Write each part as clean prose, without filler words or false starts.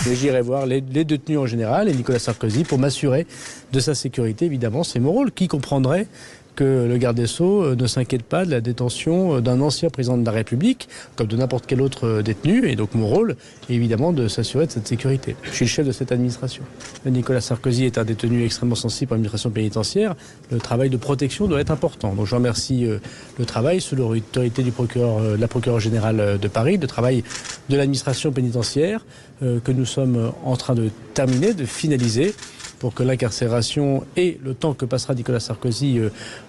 Mais j'irai voir les détenus en général et Nicolas Sarkozy pour m'assurer de sa sécurité. Évidemment, c'est mon rôle. Qui comprendrait que le garde des Sceaux ne s'inquiète pas de la détention d'un ancien président de la République, comme de n'importe quel autre détenu. Et donc mon rôle est évidemment de s'assurer de cette sécurité. Je suis le chef de cette administration. Nicolas Sarkozy est un détenu extrêmement sensible pour l'administration pénitentiaire. Le travail de protection doit être important. Donc je remercie le travail sous l'autorité du procureur, la procureure générale de Paris, le travail de l'administration pénitentiaire que nous sommes en train de terminer, de finaliser, pour que l'incarcération et le temps que passera Nicolas Sarkozy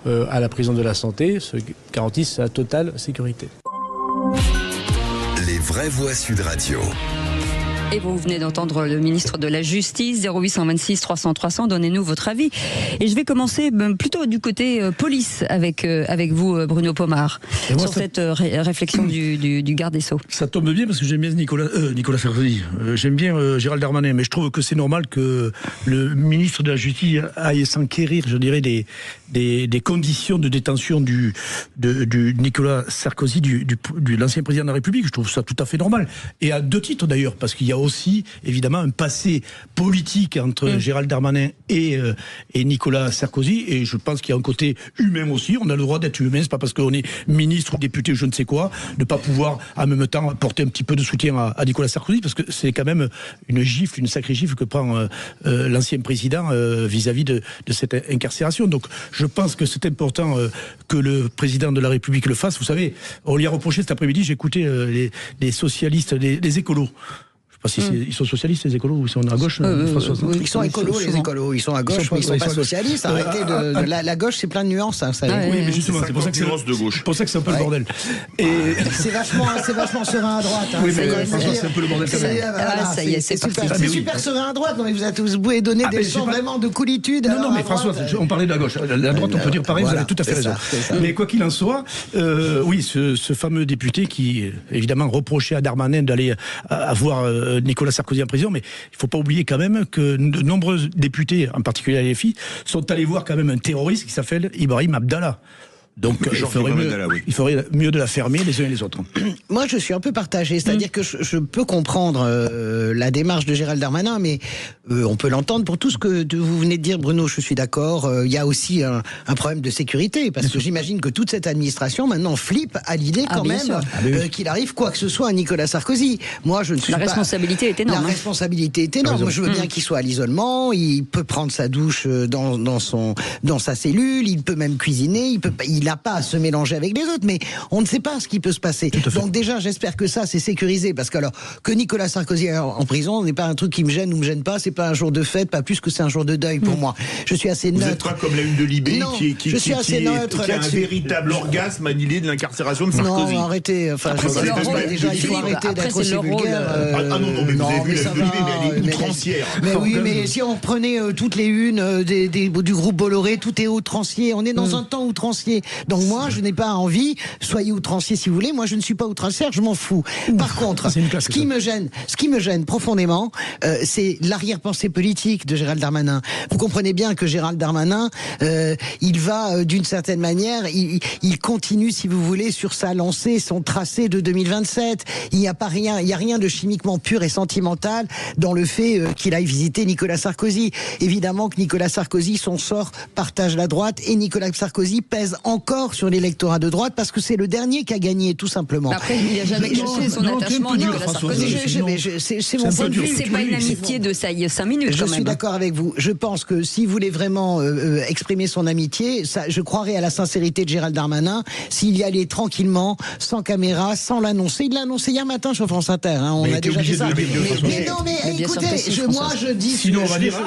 à la prison de la Santé se garantissent sa totale sécurité. Les vraies voix Sud Radio. Et vous venez d'entendre le ministre de la Justice, 0826 300 300, donnez-nous votre avis. Et je vais commencer plutôt du côté police avec vous, Bruno Pomar, sur cette réflexion du garde des Sceaux. Ça tombe bien parce que j'aime bien Nicolas Sarkozy. J'aime bien Gérald Darmanin, mais je trouve que c'est normal que le ministre de la Justice aille s'enquérir, je dirais, des conditions de détention du Nicolas Sarkozy, de l'ancien président de la République. Je trouve ça tout à fait normal. Et à deux titres d'ailleurs, parce qu'il y a aussi évidemment un passé politique entre Gérald Darmanin et Nicolas Sarkozy, et je pense qu'il y a un côté humain aussi. On a le droit d'être humain, c'est pas parce qu'on est ministre ou député ou je ne sais quoi, de pas pouvoir en même temps apporter un petit peu de soutien à Nicolas Sarkozy, parce que c'est quand même une sacrée gifle que prend l'ancien président vis-à-vis de cette incarcération. Donc je pense que c'est important que le président de la République le fasse. Vous savez, on lui a reproché cet après-midi, j'ai écouté les socialistes, les écolos. Je sais pas si ils sont socialistes, les écolos, ou ils sont à gauche, François. Ils sont écolos, les écolos. Ils sont à gauche, mais ils sont pas socialistes. Arrêtez la gauche, c'est plein de nuances. Hein, ça oui, mais justement, c'est pour ça que c'est un peu le bordel. Et c'est vachement serein à droite. Hein, oui, mais François, c'est un peu le bordel. Ça y est, c'est super. C'est super serein à droite. Non, mais vous pouvez donner des leçons vraiment de coolitude. Non, mais François, on parlait de la gauche. La droite, on peut dire pareil, vous avez tout à fait raison. Mais quoi qu'il en soit, oui, ce fameux député qui, évidemment, reprochait à Darmanin d'aller avoir Nicolas Sarkozy en prison, mais il ne faut pas oublier quand même que de nombreux députés, en particulier à l'FI, sont allés voir quand même un terroriste qui s'appelle Ibrahim Abdallah. Donc il ferait mieux de la fermer les uns et les autres. Moi je suis un peu partagé, c'est-à-dire que je peux comprendre la démarche de Gérald Darmanin, mais on peut l'entendre pour tout ce que vous venez de dire, Bruno, je suis d'accord. Il y a aussi un problème de sécurité, parce que j'imagine que toute cette administration maintenant flippe à l'idée quand même qu'il arrive quoi que ce soit à Nicolas Sarkozy. Moi je ne suis La responsabilité est énorme. La responsabilité est énorme. Moi, je veux bien qu'il soit à l'isolement, il peut prendre sa douche dans sa cellule, il peut même cuisiner, il n'a pas à se mélanger avec les autres, mais on ne sait pas ce qui peut se passer. Donc déjà, j'espère que ça, c'est sécurisé, parce que alors, que Nicolas Sarkozy est en prison n'est pas un truc qui me gêne ou me gêne pas, c'est pas un jour de fête, pas plus que c'est un jour de deuil pour moi. Je suis assez neutre. Vous n'êtes pas comme la une de Libé qui a un véritable orgasme à l'idée de l'incarcération de Sarkozy. Non, arrêtez. Enfin, déjà, il faut arrêter d'être aussi vulgaire. Ah non, mais vous avez vu la une de Libé, mais elle est outrancière. Mais oui, mais si on prenait toutes les unes du groupe Bolloré, tout est outrancier. On est dans un temps outrancier. Donc moi, je n'ai pas envie, soyez outrancier si vous voulez, moi je ne suis pas outrancière, je m'en fous. Par contre, ce qui me gêne profondément, c'est l'arrière-pensée politique de Gérald Darmanin. Vous comprenez bien que Gérald Darmanin, il va d'une certaine manière, il continue, si vous voulez, sur sa lancée, son tracé de 2027. Il n'y a rien de chimiquement pur et sentimental dans le fait qu'il aille visiter Nicolas Sarkozy. Évidemment que Nicolas Sarkozy, son sort partage la droite, et Nicolas Sarkozy pèse encore sur l'électorat de droite parce que c'est le dernier qui a gagné, tout simplement. Après, il n'a jamais caché son attachement à Nicolas Sarkozy. C'est mon point de vue. C'est pas une amitié de 5 minutes. Je suis d'accord avec vous. Je pense que s'il voulait vraiment exprimer son amitié, je croirais à la sincérité de Gérald Darmanin s'il y allait tranquillement, sans caméra, sans l'annoncer. Il l'a annoncé hier matin sur France Inter. Hein, on a déjà fait ça. Mais non, mais écoutez, moi je dis. Sinon, on va dire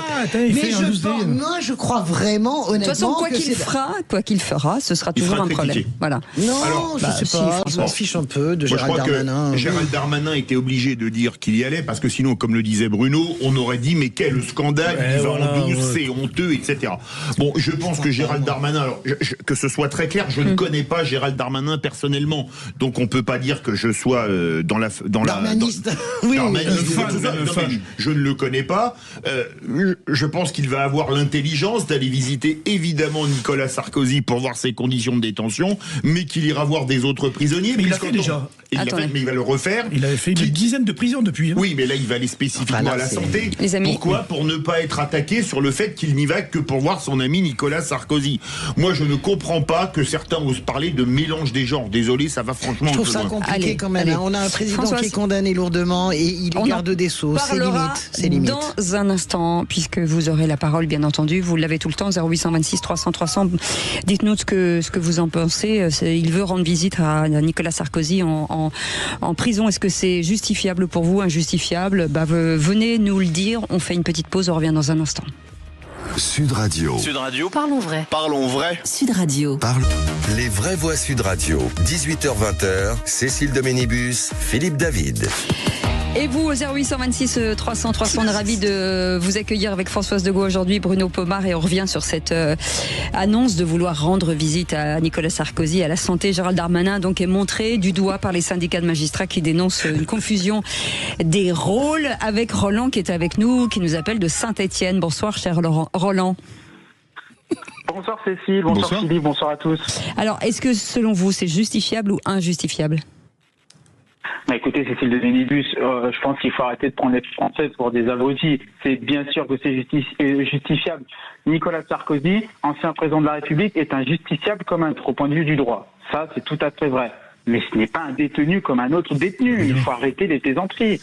moi, je crois vraiment, honnêtement. De toute façon, quoi qu'il fera, ce sera toujours un problème. Voilà. Non, je sais pas. Je m'en fiche un peu de Gérald Darmanin. Gérald Darmanin était obligé de dire qu'il y allait, parce que sinon, comme le disait Bruno, on aurait dit mais quel scandale, il va en douce, c'est honteux, etc. Bon, je pense que Gérald Darmanin, alors, que ce soit très clair, je ne connais pas Gérald Darmanin personnellement, donc on peut pas dire que je sois Darmaniste. Oui, je ne le connais pas. Je pense qu'il va avoir l'intelligence d'aller visiter évidemment Nicolas Sarkozy pour voir ses conditions conditions de détention, mais qu'il ira voir des autres prisonniers. Mais il l'a fait déjà. Mais il va le refaire. Il avait fait une dizaine de prisons depuis. Oui, mais là, il va aller spécifiquement à la santé. Les amis. Pourquoi ? Pour ne pas être attaqué sur le fait qu'il n'y va que pour voir son ami Nicolas Sarkozy. Moi, je ne comprends pas que certains osent parler de mélange des genres. Désolé, ça va franchement Je un trouve peu ça loin. compliqué quand même. On a un président qui est condamné lourdement et il est garde des Sceaux. C'est limite. Dans un instant, puisque vous aurez la parole, bien entendu, vous l'avez tout le temps, 0826 300 300. Dites-nous ce que vous en pensez. Il veut rendre visite à Nicolas Sarkozy en prison. Est-ce que c'est justifiable pour vous, injustifiable ? Venez nous le dire. On fait une petite pause, on revient dans un instant. Sud Radio. Sud Radio. Parlons vrai. Parlons vrai. Sud Radio. Les vraies voix Sud Radio. 18h-20h. Cécile Doménibus, Philippe David. Et vous, au 0826 300 300, on est ravis de vous accueillir avec Françoise Degaut aujourd'hui, Bruno Pomar, et on revient sur cette annonce de vouloir rendre visite à Nicolas Sarkozy, à la santé. Gérald Darmanin donc est montré du doigt par les syndicats de magistrats qui dénoncent une confusion des rôles, avec Roland qui est avec nous, qui nous appelle de Saint-Étienne. Bonsoir cher Roland. Bonsoir Cécile, bonsoir Philippe, bonsoir à tous. Alors, est-ce que selon vous c'est justifiable ou injustifiable ? Écoutez, Cécile de Dénibus, je pense qu'il faut arrêter de prendre les Français pour des abrutis. C'est bien sûr que c'est justifiable. Nicolas Sarkozy, ancien président de la République, est injusticiable comme un autre au point de vue du droit. Ça, c'est tout à fait vrai. Mais ce n'est pas un détenu comme un autre détenu. Il faut arrêter les plaisanteries.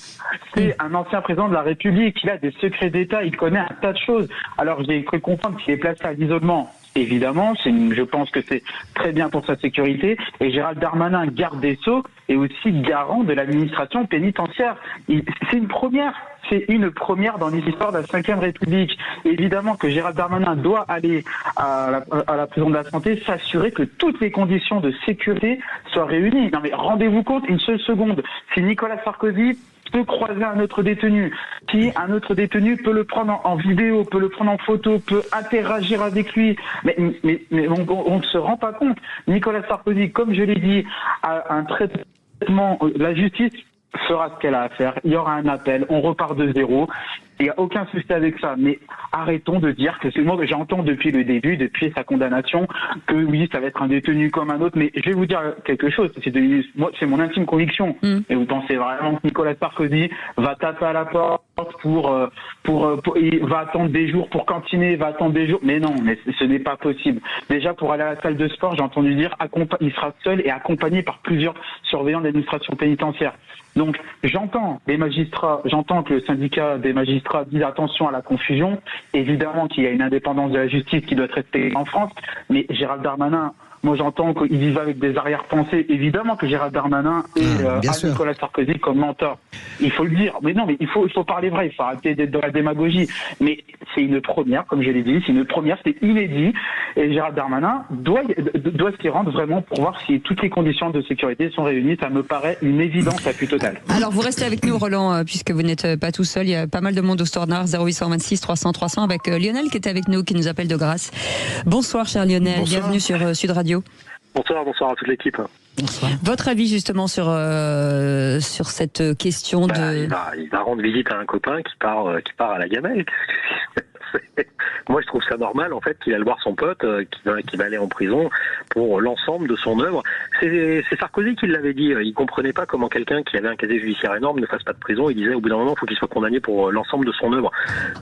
C'est un ancien président de la République. Il a des secrets d'État. Il connaît un tas de choses. Alors, j'ai cru comprendre qu'il est placé à l'isolement. Évidemment, je pense que c'est très bien pour sa sécurité. Et Gérald Darmanin, garde des Sceaux, est aussi garant de l'administration pénitentiaire. C'est une première. C'est une première dans l'histoire de la Ve République. Évidemment que Gérald Darmanin doit aller à la prison de la santé, s'assurer que toutes les conditions de sécurité soient réunies. Non mais rendez-vous compte, une seule seconde, si Nicolas Sarkozy peut croiser un autre détenu, si un autre détenu peut le prendre en vidéo, peut le prendre en photo, peut interagir avec lui, mais on ne se rend pas compte. Nicolas Sarkozy, comme je l'ai dit, a un traitement, la justice fera ce qu'elle a à faire, il y aura un appel, on repart de zéro, il n'y a aucun souci avec ça, mais arrêtons de dire que c'est moi que j'entends depuis le début, depuis sa condamnation, que oui, ça va être un détenu comme un autre, mais je vais vous dire quelque chose, moi, c'est mon intime conviction, et vous pensez vraiment que Nicolas Sarkozy va taper à la porte il va attendre des jours pour cantiner, va attendre des jours, mais non, mais ce n'est pas possible. Déjà, pour aller à la salle de sport, j'ai entendu dire, il sera seul et accompagné par plusieurs surveillants d'administration pénitentiaire. Donc, j'entends les magistrats, j'entends que le syndicat des magistrats dit attention à la confusion. Évidemment qu'il y a une indépendance de la justice qui doit être respectée en France, mais Gérald Darmanin, moi j'entends qu'il y va avec des arrière-pensées. Évidemment que Gérald Darmanin est Nicolas Sarkozy comme mentor. Il faut le dire. Mais non, mais il faut parler vrai. Il faut arrêter d'être dans la démagogie. Mais c'est une première, comme je l'ai dit. C'est une première, c'est inédit. Et Gérald Darmanin doit s'y rendre vraiment pour voir si toutes les conditions de sécurité sont réunies. Ça me paraît une évidence la plus totale. Alors vous restez avec nous, Roland, puisque vous n'êtes pas tout seul. Il y a pas mal de monde au standard 0826 300 300 avec Lionel qui est avec nous, qui nous appelle de Grasse. Bonsoir, cher Lionel. Bonsoir. Bienvenue sur Sud Radio. Bonsoir à toute l'équipe. Bonsoir. Votre avis justement sur cette question de... Il va rendre visite à un copain qui part à la gamelle. Moi, je trouve ça normal, en fait, qu'il aille voir son pote, qui va aller en prison pour l'ensemble de son œuvre. C'est Sarkozy qui l'avait dit. Il comprenait pas comment quelqu'un qui avait un casier judiciaire énorme ne fasse pas de prison. Il disait, au bout d'un moment, il faut qu'il soit condamné pour l'ensemble de son œuvre.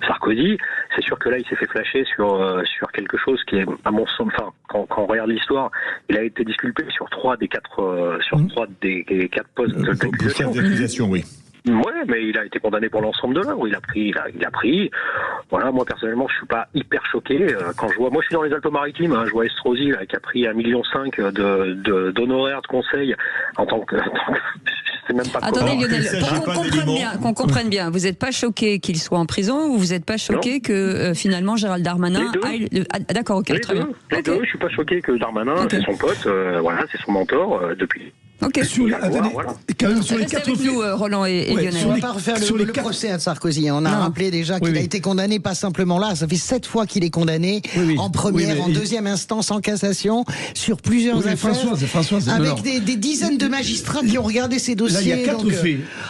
Sarkozy, c'est sûr que là, il s'est fait flasher sur quelque chose qui est, à mon sens, enfin, quand on regarde l'histoire, il a été disculpé sur 3 des 4 postes d'accusation, oui. Ouais, mais il a été condamné pour l'ensemble de l'œuvre. Il a pris. Voilà, moi personnellement, je suis pas hyper choqué quand je vois. Moi, je suis dans les Alpes-Maritimes. Je vois Estrosi là, qui a pris 1,5 million d'honoraires de conseil en tant que. Je sais même pas. Attendez, Lionel, qu'on comprenne bien. Vous n'êtes pas choqué qu'il soit en prison ou vous n'êtes pas choqué que finalement Gérald Darmanin aille. D'accord, ok, très bien. Les deux. Je suis pas choqué que Darmanin, c'est son pote. Voilà, c'est son mentor depuis Ok. Sur les, attendez, voilà. quand même, sur les Restez 4 avec faits. nous, Roland et Ouais, Lionel. On va pas refaire sur le les quatre- procès à Sarkozy. On a Non. rappelé déjà qu'il Oui, a oui. été condamné, pas simplement là. Ça fait 7 fois qu'il est condamné. Oui, oui. En première, Oui, en mais- deuxième instance, en cassation, sur plusieurs Oui, mais affaires. Françoise, avec non, non. des dizaines de magistrats qui ont regardé ces dossiers. Là, il y a 4 donc, faits.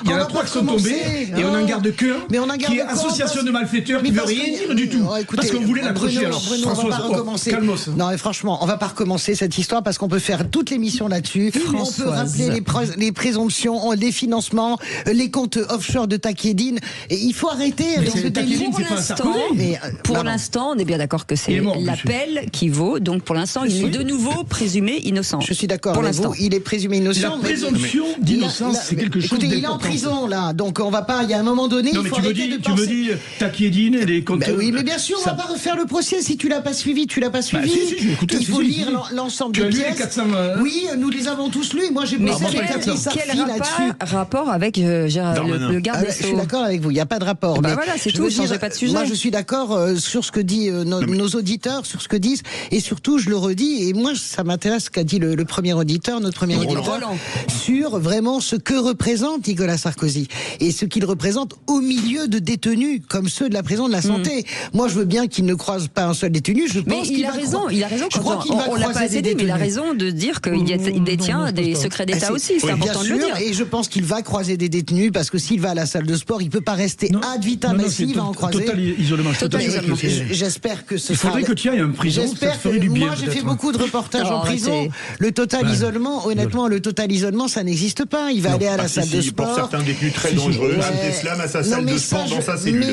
Il y en on a va 3 pas qui sont tombés commencer, et on en hein. garde qu'un Mais on en garde qui est qu'un association parce- de malfaiteurs qui mais ne veut parce rien que- dire du tout. Oh, écoutez, Parce qu'on voulait l'accrocher. Bruno, Alors, Bruno, on va Françoise, pas recommencer. calmos. Non, mais franchement, on va pas recommencer cette histoire parce qu'on peut faire toute l'émission là-dessus. On peut Françoise. rappeler les présomptions, les financements, les comptes offshore de Takedine. Et il faut arrêter avec c'est ce Takedine, délire. Pour c'est pas l'instant, Sarkozy. Mais, pour pardon. l'instant, on est bien d'accord que Il c'est est mort, monsieur. l'appel qui vaut. Donc pour l'instant, il est de nouveau présumé innocent. Je suis d'accord Pour avec l'instant. vous. Il est présumé La innocent. mais- présomption d'innocence, c'est quelque chose Écoutez, il est en d'important. prison là, donc on va pas. Il y a un moment donné, Non, il mais faut tu me arrêter de dis, penser. Takedine et les comptes. Ben oui, mais bien sûr, on ça- va pas refaire le procès si tu l'as pas suivi. Tu l'as pas suivi. si, j'ai écouté, Il faut si, lire si. l'ensemble Tu des as lu pièces. les 400, Oui, nous les avons tous lus. Moi, j'ai Mais bossé avec quel Catherine Sarfi là-dessus. rapport avec Darmanin. le garde Ah, des je suis Sceaux? d'accord avec vous, il n'y a pas de rapport. Bah mais voilà, c'est je tout, veux changez pas de sujet. Moi, je suis d'accord sur ce que disent nos auditeurs, sur ce que disent, et surtout, je le redis, et moi, ça m'intéresse ce qu'a dit le premier auditeur, notre premier auditeur, Roland. sur vraiment ce que représente Nicolas Sarkozy, et ce qu'il représente au milieu de détenus, comme ceux de la prison de la santé. Moi, je veux bien qu'il ne croise pas un seul détenu, je Mais pense il qu'il a va raison, il a raison. Je crois Quand qu'il va on l'a pas croiser assez des dit, mais il a détenus. raison de dire qu'il détient des secrets d'État aussi. C'est important de le Bien dire. sûr, et je pense qu'il va croiser des détenus parce que s'il va à la salle de sport, il peut pas rester ad vitam aeternam, il va en croiser. Total isolement. je te Total t'assure isolement. que c'est- J'espère que ce Il faudrait sera... que tu ailles en prison, ça te J'espère ferait que du bien. moi j'ai fait peut-être. beaucoup de reportages Oh, en prison. arrêtez. Le total isolement, honnêtement, le total isolement, ça n'existe pas. Il va aller à la Ah, si, salle de si, pour sport. certains détenus très dangereux, Ouais. Abdeslam à sa Non, salle mais de ça, sport dans sa Mais cellule.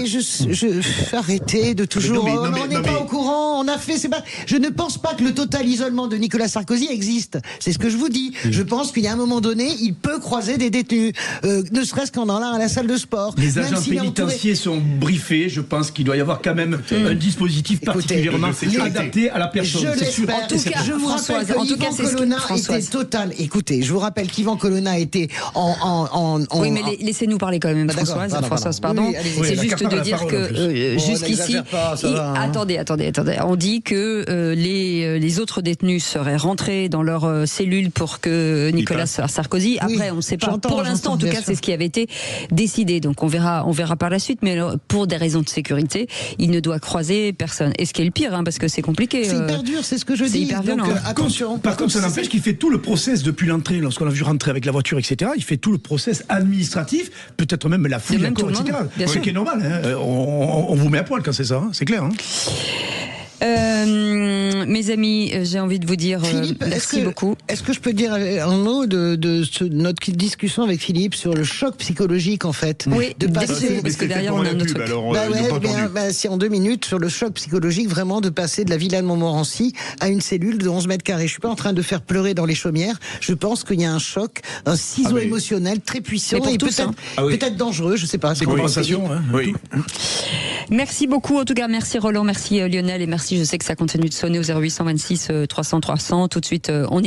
arrêtez de toujours. non, mais- on non, n'est mais- pas au courant. On a fait. C'est pas. Je ne pense pas que le total isolement de Nicolas Sarkozy existe. C'est ce que je vous dis. Je pense qu'il y a un moment donné, il peut croiser des détenus, ne serait-ce qu'en allant à la salle de sport. Les Même agents s'il est entouré- pénitentiaires sont briefés. Je pense qu'il doit y avoir quand même un dispositif Écoutez, particulièrement de sécurité. adapté à la personne. Je C'est sûr. l'espère. En tout cas, je vous Françoise, rappelle que en tout cas, Yvan c'est ce que- Colonna Françoise. était total. Écoutez, je vous rappelle qu'Yvan Colonna était en Oui, mais laissez-nous parler quand même, Bah, d'accord, Françoise. pardon. Pardon. Oui, allez-y. Oui, C'est elle juste accapare de la dire parole, que en plus. Bon, jusqu'ici, n'exagère pas, ça va, hein. attendez. On dit que les autres détenus seraient rentrés dans leur cellule pour que Nicolas Sarkozy. Après, on ne sait pas. j'entends, Pour l'instant, en tout bien cas, sûr. c'est ce qui avait été décidé. Donc on verra par la suite. Mais pour des raisons de sécurité, il ne doit croiser personne. Et ce qui est le pire, parce que c'est compliqué. C'est hyper dur, c'est ce que je c'est dis. hyper Donc, violent. attention. Par contre, ça n'empêche qu'il fait tout le process depuis l'entrée, lorsqu'on l'a vu rentrer avec la voiture, etc. Il fait tout le process administratif, peut-être même la fouille De à même corps, tout le etc. monde, bien Ce sûr. qui est normal. Hein. On vous met à poil quand c'est ça, hein. C'est clair. Hein. Mes amis, j'ai envie de vous dire Philippe, merci beaucoup. Est-ce que je peux dire un mot de notre discussion avec Philippe sur le choc psychologique en fait Oui, de passer. décidez, parce que derrière, on a un autre truc. Alors, Bah ils ouais, n'ont pas entendu. si en 2 minutes sur le choc psychologique vraiment de passer de la villa de Montmorency à une cellule de 11 mètres carrés. Je suis pas en train de faire pleurer dans les chaumières. Je pense qu'il y a un choc, un ciseau mais- émotionnel très puissant Mais pour et tous, peut-être hein. Ah oui. peut-être dangereux. Je sais pas. Des compensations. Hein. Oui. Merci beaucoup. En tout cas, merci Roland, merci Lionel et merci. Je sais que ça continue de sonner au 0826 300 300. Tout de suite, on